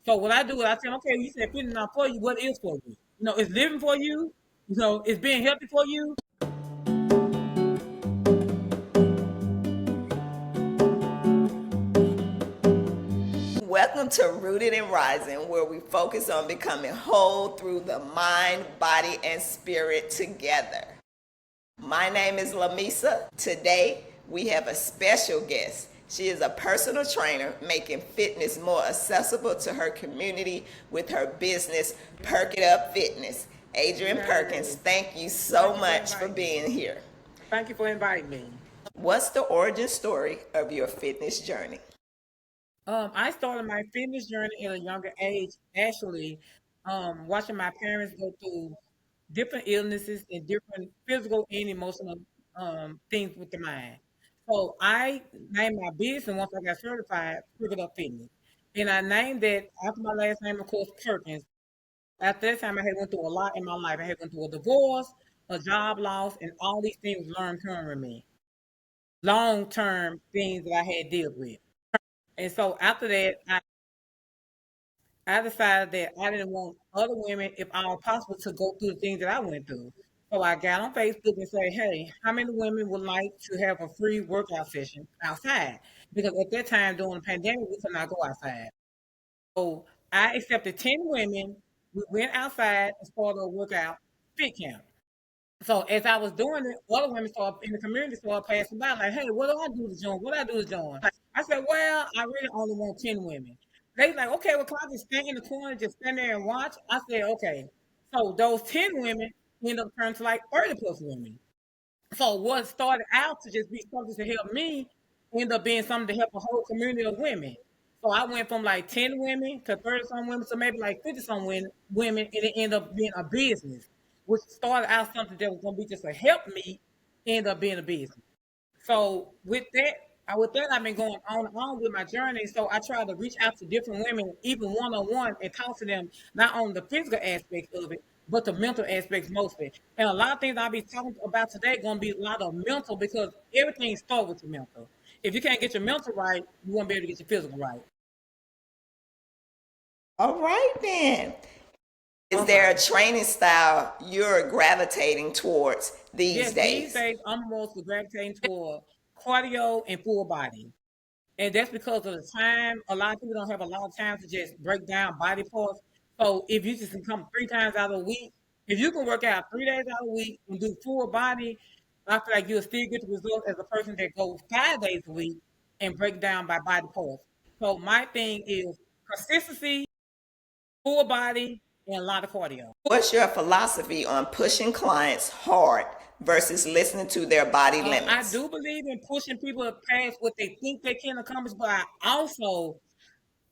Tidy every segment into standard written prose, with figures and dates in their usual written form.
So what I do is I say, okay, you said fitness not for you. What is for you? You know, it's living for you. You know, it's being healthy for you. Welcome to Rooted and Rising, where we focus on becoming whole through the mind, body, and spirit together. My name is Lamisa. Today, we have a special guest. She is a personal trainer making fitness more accessible to her community with her business, Perk It Up Fitness. Adrian Perkins, thank you so much for being here. Thank you for inviting me. What's the origin story of your fitness journey? I started my fitness journey at a younger age, actually, watching my parents go through different illnesses and different physical and emotional things with the mind. So I named my business once I got certified, Perk It Up Fitness. And I named it after my last name, of course, Perkins. After that time, I had went through a lot in my life. I had went through a divorce, a job loss, and all these things long-term with me. Long-term things that I had dealt with. And so after that, I decided that I didn't want other women, if at all possible, to go through the things that I went through. So I got on Facebook and said, hey, how many women would like to have a free workout session outside? Because at that time during the pandemic, we could not go outside. So I accepted 10 women. We went outside and started a workout fit camp. So as I was doing it, other women started in the community started passing by, like, hey, what do I do to join? What do I do to join? I said, well, I really only want 10 women. They like, okay, well, can I just stand in the corner, just stand there and watch? I said, okay. So those 10 women end up turning to like 30 plus women. So what started out to just be something to help me ended up being something to help a whole community of women. So I went from like 10 women to 30 some women to maybe like 50 some women, and it ended up being a business, which started out something that was going to be just a help me, end up being a business. So with that, I've been going on and on with my journey. So I try to reach out to different women, even one on one, and talk to them not on the physical aspect of it, but the mental aspects mostly. And a lot of things I'll be talking about today going to be a lot of mental because everything starts with your mental. If you can't get your mental right, you won't be able to get your physical right. All right, then. Is there a training style you're gravitating towards these Yes, these days? days I'm mostly gravitating toward cardio and full body. And that's because of the time. A lot of people don't have a lot of time to just break down body parts. So if you just can come 3 times out of the week, if you can work out 3 days out of the week and do full body, I feel like you'll still get the results as a person that goes 5 days a week and break down by body parts. So my thing is consistency, full body, and a lot of cardio. What's your philosophy on pushing clients hard versus listening to their body I limits? do believe in pushing people past what they think they can accomplish, but I also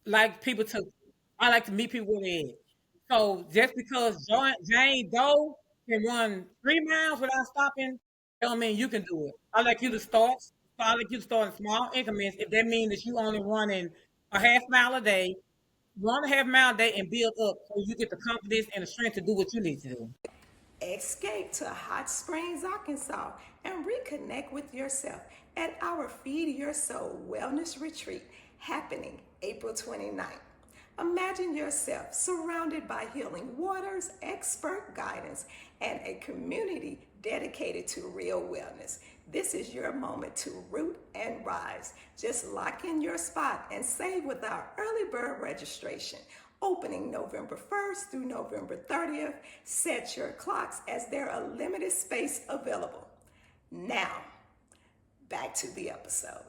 like people to I like to meet people where they at. So just because Jane Doe can run 3 miles without stopping, don't mean you can do it. I like you to start. So I like you to start in small increments. If that means that you only running a half mile a day, run a half mile a day and build up so you get the confidence and the strength to do what you need to do. Escape to Hot Springs, Arkansas, and reconnect with yourself at our Feed Your Soul Wellness Retreat happening April 29th. Imagine yourself surrounded by healing waters, expert guidance, and a community dedicated to real wellness. This is your moment to root and rise. Just lock in your spot and save with our early bird registration. Opening November 1st through November 30th. Set your clocks as there are limited space available. Now, back to the episode.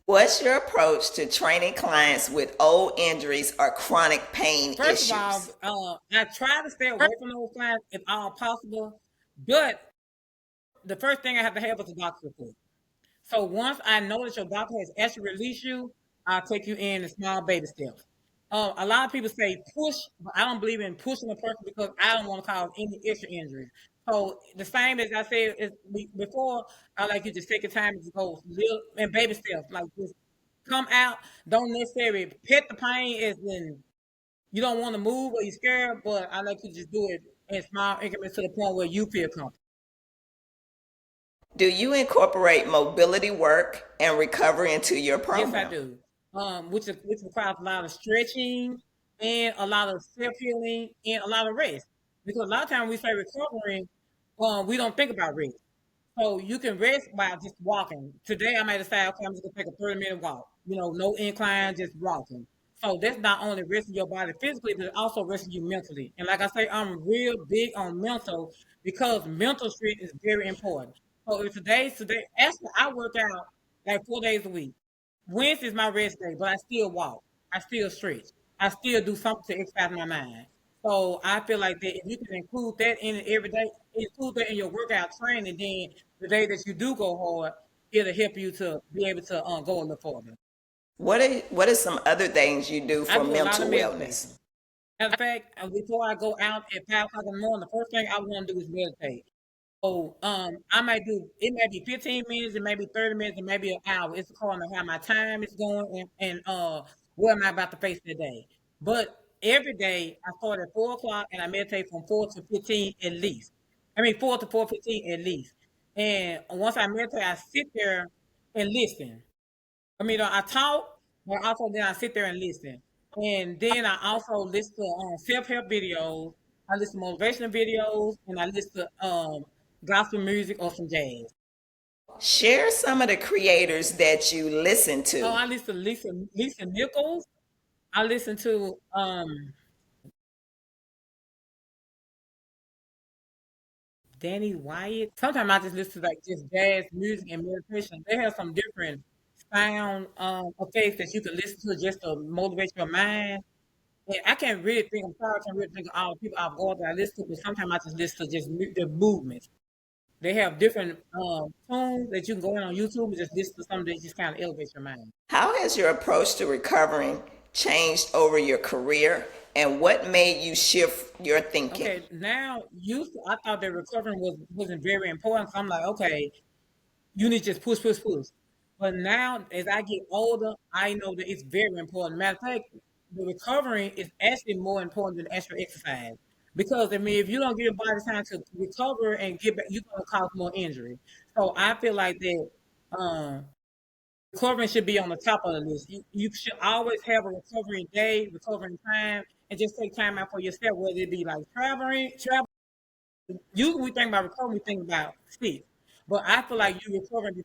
What's your approach to training clients with old injuries or chronic pain First issues? of all, I try to stay away from those clients if all possible, but the first thing I have to have is a doctor's report. So once I know that your doctor has actually released you, I'll take you in small baby steps. A lot of people say push, but I don't believe in pushing a person because I don't want to cause any extra injuries. So the same as I said before, I like you to take your time to go little and baby steps. Like just come out. Don't necessarily pet the pain as in you don't want to move or you're scared, but I like you to just do it in small increments to the point where you feel comfortable. Do you incorporate mobility work and recovery into your Yes, I program? do. Which requires a lot of stretching, and a lot of self healing and a lot of rest. Because a lot of times we say recovering, we don't think about rest. So you can rest by just walking. Today I might decide, okay, I'm just gonna take a 30-minute walk. No incline, just walking. So that's not only resting your body physically, but also resting you mentally. And like I say, I'm real big on mental because mental strength is very important. So if today, actually I work out like 4 days a week. Wednesday is my rest day, but I still walk. I still stretch. I still do something to exercise my mind. So I feel like that if you can include that in it every day, include that in your workout training, then the day that you do go hard, it'll help you to be able to go a little further. What are some other things you do I for do a lot of mental meditation. wellness? Matter of fact, before I go out at 5 o'clock in the morning, the first thing I want to do is meditate. So I might do it may be 15 minutes, it may be 30 minutes, it may be an hour. It's according to how my time is going and what am I about to face today. But every day I start at 4 o'clock and I meditate from 4 to 15 at least. I mean 4 to 4:15 at least. And once I meditate, I sit there and listen. I talk, but also then I sit there and listen. And then I also listen to self help videos. I listen to motivational videos, and I listen to gospel music or some jazz. Share some of the creators that you listen Oh, to. I listen to Lisa Nichols. I listen to Danny Wyatt. Sometimes I just listen to like just jazz music and meditation. They have some different sound effects that you can listen to just to motivate your mind. And I can't really think. I'm sorry, I can't really think of all the people I've gone that I listen to, but sometimes I just listen to just the movements. They have different tunes that you can go in on YouTube and just listen to something that just kind of elevates your mind. How has your approach to recovering changed over your career, and what made you shift your thinking? Okay, now I thought that recovering wasn't very important. So I'm like, okay, you need to just push, push, push. But now, as I get older, I know that it's very important. Matter of fact, the recovering is actually more important than extra exercise. Because I mean, if you don't give your body time to recover and get back, you're gonna cause more injury. So I feel like that recovering should be on the top of the list. You should always have a recovery day, recovering time, and just take time out for yourself, whether it be like travel. Usually we think about recovery, we think about sleep. But I feel like you recovering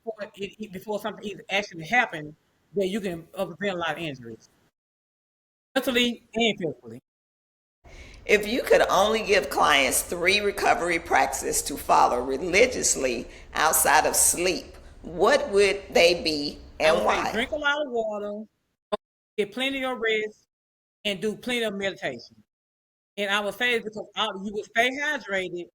before something even actually happened, that you can prevent a lot of injuries, mentally and physically. If you could only give clients three recovery practices to follow religiously outside of sleep, what would they be I and would say why? drink a lot of water, get plenty of rest, and do plenty of meditation. And I would say it's because you will stay hydrated.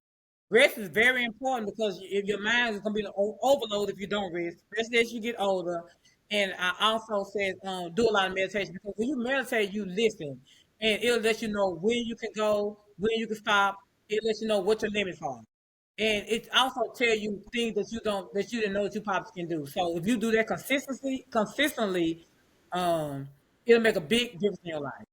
Rest is very important because if your mind is going to be overload if you don't rest, especially as you get older. And I also said do a lot of meditation because when you meditate, you listen, and it'll let you know when you can go, when you can stop. It lets you know what your limits are, and it also tell you things that you didn't know that you probably can do. So if you do that consistently, um, it'll make a big difference in your life.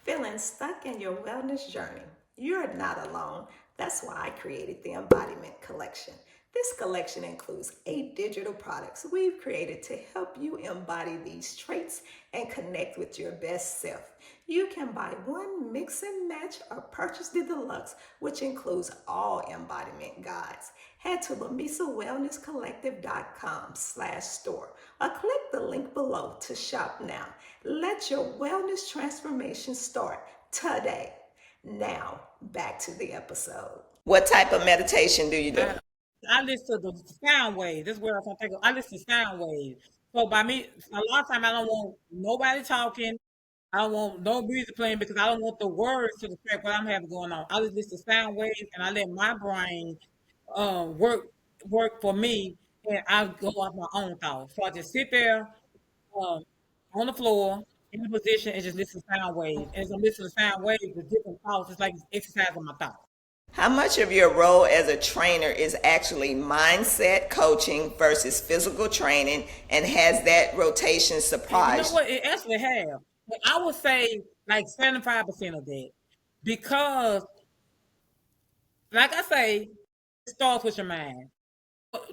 Feeling stuck in your wellness journey? You're not alone. That's why I created the Embodiment Collection. This collection includes 8 digital products we've created to help you embody these traits and connect with your best self. You can buy one, mix and match, or purchase the deluxe, which includes all embodiment guides. Head to LamisaWellnessCollective.com/store or click the link below to shop now. Let your wellness transformation start today. Now, back to the episode. What type of meditation do you do? I listen to the sound waves. This is where I'm think of. I listen to sound waves. So by me, a lot of time I don't want nobody talking. I don't want no music playing because I don't want the words to distract what I'm having going on. I just listen to sound waves and I let my brain work for me, and I go off my own thoughts. So I just sit there um, on the floor in the position and just listen to sound waves. And as I'm listening to sound waves with different thoughts, it's like exercising my thoughts. How much of your role as a trainer is actually mindset coaching versus physical training, and has that rotation And you know surprised what? It actually have. But I would say like 75% of that. Because, like I say, it starts with your mind.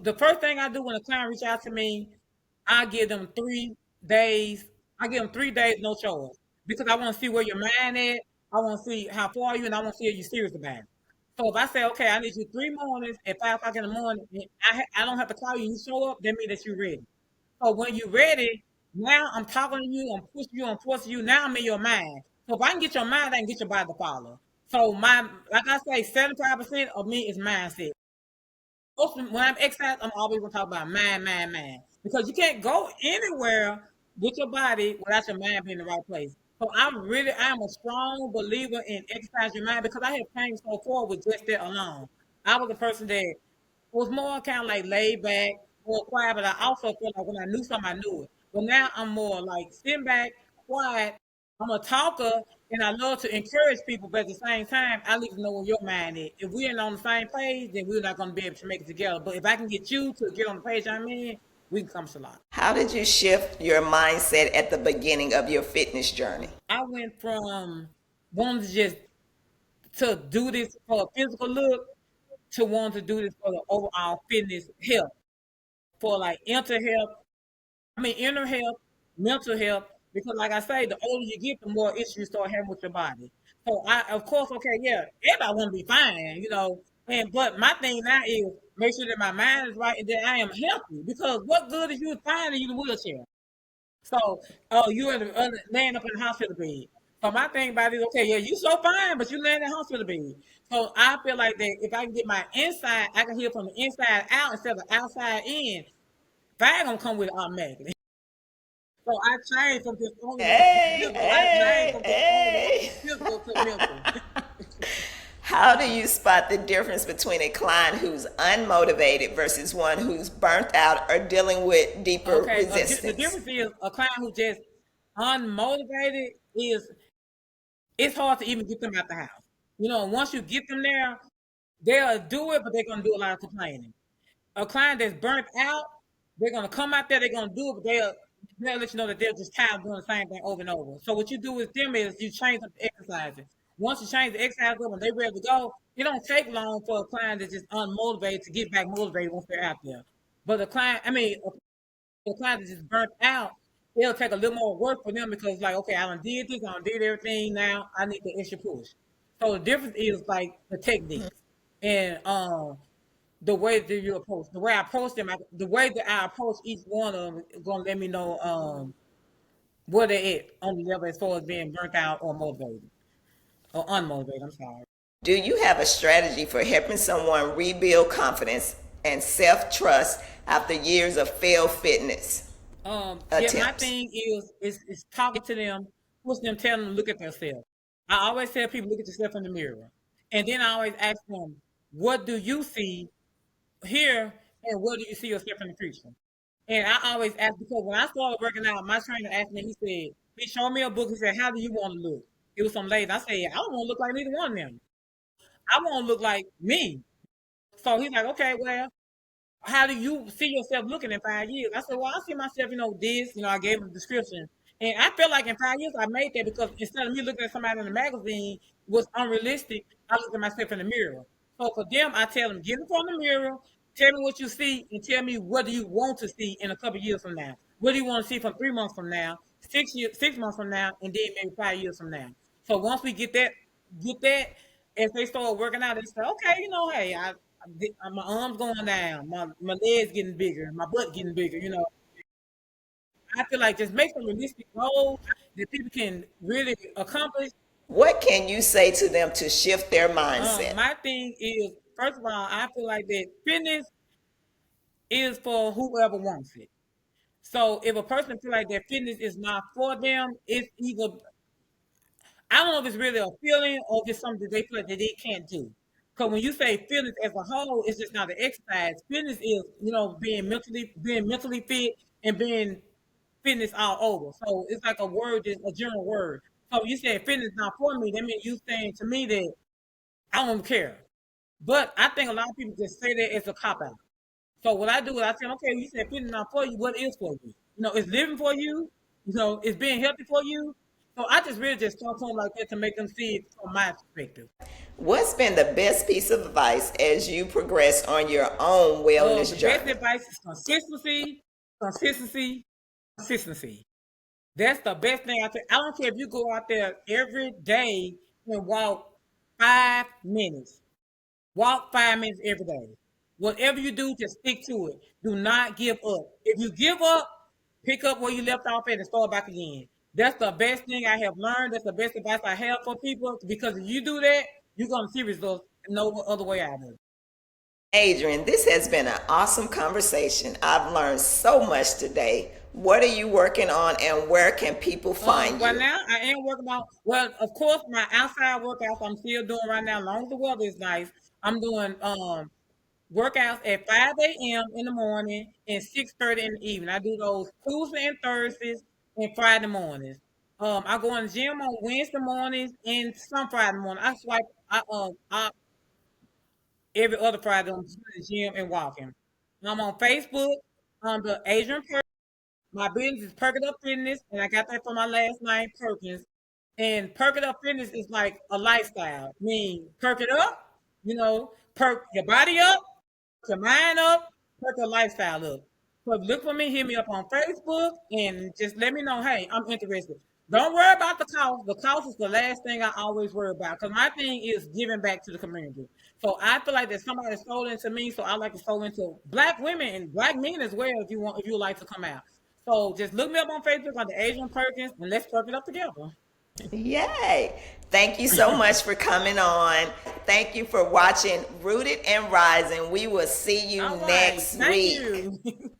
The first thing I do when a client reach out to me, I give them 3 days. I give them 3 days, no choice. because I want to see where your mind at. I want to see how far you, and I want to see if you're serious about it. So if I say, okay, I need you 3 mornings at 5 o'clock in the morning, and I don't have to call you, you show up, that means that you're ready. So when you're ready, now I'm talking to you, I'm pushing you, I'm forcing you. Now I'm in your mind. So if I can get your mind, I can get your body to follow. So like I say, 75% of me is mindset. When I'm exercising, I'm always gonna talk about mind, mind, mind. Because you can't go anywhere with your body without your mind being in the right place. So I'm a strong believer in exercise your mind because I have came so far with just that alone. I was a person that was more kind of like laid back, more quiet, but I also feel like when I knew something, I knew it. But now I'm more like sitting back, quiet. I'm a talker, and I love to encourage people, but at the same time, I need to know where your mind is. If we ain't on the same page, then we're not going to be able to make it together. But if I can get you to get on the page I'm in, we can come to a lot. How did you shift your mindset at the beginning of your fitness journey? I went from wanting to just to do this for a physical look to wanting to do this for the overall fitness health, for like mental health. I mean, inner health, mental health, because like I say, the older you get, the more issues you start having with your body. So of course, okay, yeah, everybody want to be fine, but my thing now is make sure that my mind is right and that I am healthy. Because what good is you fine and you in a wheelchair? So, you laying up in the hospital bed. So my thing about it is, okay, yeah, you so fine, but you laying in the hospital bed. So I feel like that if I can get my inside, I can heal from the inside out instead of outside in. Fire gonna come with it automatically. So I changed from just only wanting to be Hey, physical. I changed hey, from just only wanting to be hey. physical to mental. How do you spot the difference between a client who's unmotivated versus one who's burnt out or dealing with deeper Okay, the resistance? difference is a client who just unmotivated is it's hard to even get them out the house. Once you get them there, they'll do it, but they're gonna do a lot of complaining. A client that's burnt out, they're gonna come out there, they're gonna do it, but they'll let you know that they're just tired of doing the same thing over and over. So what you do with them is you change up the exercises. Once you change the exercise up and they're ready to go, it don't take long for a client that's just unmotivated to get back motivated once they're out there. But a client that's just burnt out, it'll take a little more work for them because like, okay, I done did this, I done did everything. Now I need the extra push. So the difference is like the techniques and the way that you approach, the way I approach them, the way that I approach each one of them is gonna let me know where they're at on the level as far as being burnt out or motivated or unmotivated. I'm sorry. Do you have a strategy for helping someone rebuild confidence and self trust after years of failed fitness Yeah, my attempts? thing is talking to them, pushing them, telling them to look at themselves. I always tell people look at yourself in the mirror, and then I always ask them, what do you see here, and where do you see yourself in the future? And I always ask because when I started working out, my trainer asked me, he showed me a book. He said, how do you want to look? It was some lady. I said, I don't want to look like neither one of them. I want to look like me. So he's like, okay, well, how do you see yourself looking in 5 years? I said, well, I see myself, I gave him a description. And I feel like in 5 years I made that because instead of me looking at somebody in the magazine was unrealistic, I looked at myself in the mirror. So for them, I tell them, get in front of the mirror, tell me what you see, and tell me what do you want to see in a couple of years from now. What do you want to see from 3 months from now, 6 years, 6 months from now, and then maybe 5 years from now. So once we get that, as they start working out, they say, okay, hey, my arms going down, my legs getting bigger, my butt getting bigger. I feel like just make some realistic goals that people can really accomplish. What can you say to them to shift their mindset? My thing is, first of all, I feel like that fitness is for whoever wants it. So if a person feel like that fitness is not for them, it's either I don't know if it's really a feeling or if it's something that they feel like that they can't do. Because when you say fitness as a whole, it's just not an exercise. Fitness is, being mentally fit and being fitness all over. So it's like a word, just a general word. So you say fitness not for me, that means you saying to me that I don't care. But I think a lot of people just say that as a cop out. So what I do is I say, okay, you said fitness not for you, what is for you? It's living for you, it's being healthy for you. So I just really just talk to them like that to make them see it from my perspective. What's been the best piece of advice as you progress on your own wellness The best journey? advice is consistency, consistency, consistency. That's the best thing I think. I don't care if you go out there every day and walk 5 minutes. Walk 5 minutes every day. Whatever you do, just stick to it. Do not give up. If you give up, pick up where you left off at and start back again. That's the best thing I have learned. That's the best advice I have for people because if you do that, you're gonna see results no other way out of it. Adrian, this has been an awesome conversation. I've learned so much today. What are you working on and where can people find Right you? now I am working on well, of course, my outside workouts I'm still doing right now, as long as the weather is nice. I'm doing workouts at 5 a.m. in the morning and 6:30 in the evening. I do those Tuesday and Thursdays and Friday mornings. I go in the gym on Wednesday mornings and some Friday morning. I every other Friday I'm in the gym and walking. I'm on Facebook under Adrian Perkins. My business is Perk It Up Fitness, and I got that from my last name, Perkins. And Perk It Up Fitness is like a lifestyle. I mean, perk it up, perk your body up, your mind up, perk your lifestyle up. So look for me, hit me up on Facebook, and just let me know, hey, I'm interested. Don't worry about the cost. The cost is the last thing I always worry about because my thing is giving back to the community. So I feel like that somebody sold into me, so I like to sold into black women and black men as well if you would like to come out. So just look me up on Facebook under Adrian Perkins and let's perk it up together. Yay! Thank you so much for coming on. Thank you for watching Rooted and Rising. We will see you All right. next Thank week. you.